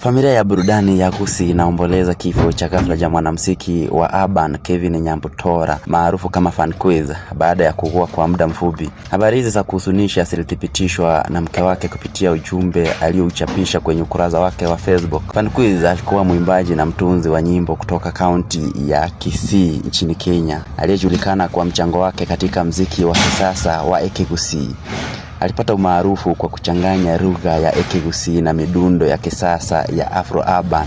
Familia ya burudani ya Gusii inaomboleza kifo cha ghafla cha mwanamuziki wa urban Kevin Nyambutora maarufu kama Fanquiz baada ya kuugua kwa muda mfupi. Habari hizi za kuhuzunisha zilithibitishwa na mke wake kupitia ujumbe aliouchapisha kwenye ukurasa wake wa Facebook. Fanquiz alikuwa mwimbaji na mtunzi wa nyimbo kutoka kaunti ya Kisii nchini Kenya, aliyejulikana kwa mchango wake katika muziki wa kisasa wa Gusii. Alipata umaarufu kwa kuchanganya lugha ya Gusii na midundo ya kisasa ya Afro-urban.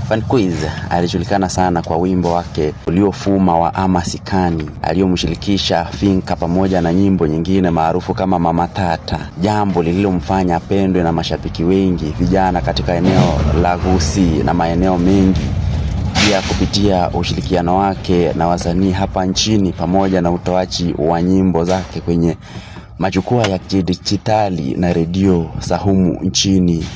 Fanquiz alijulikana sana kwa wimbo wake uliofuma wa Amasikani aliyomshirikisha Finka pamoja na nyimbo nyingine maarufu kama Mama Tata, jambo lililomfanya apendwe na mashabiki wengi vijana katika eneo la Gusii na maeneo mengi. Pia kupitia ushirikiano wake na wasanii hapa nchini pamoja na utoaji wa nyimbo zake kwenye majukwaa ya kidijitali na redio za humu nchini,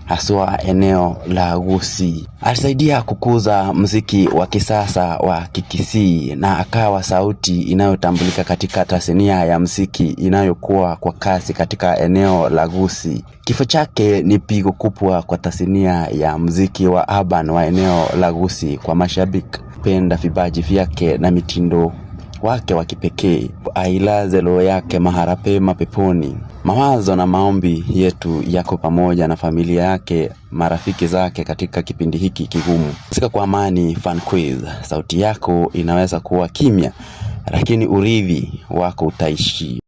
haswa eneo la Gusii. Alisaidia kukuza muziki wa kisasa wa Kikisii na akawa sauti inayotambulika katika tasnia ya muziki inayokuwa kwa kasi katika eneo la Gusii. Kifo chake ni pigo kubwa kwa tasnia ya muziki wa urban wa eneo la Gusii, kwa mashabiki penda vipaji vyake na mitindo wake wa kipekee. Ailaze roho yake mahali pema peponi. Mawazo na maombi yetu yako pamoja na familia yake, marafiki zake katika kipindi hiki kigumu. Sika kwa amani Fanquiz. Sauti yako inaweza kuwa kimya, lakini urithi wako utaishi.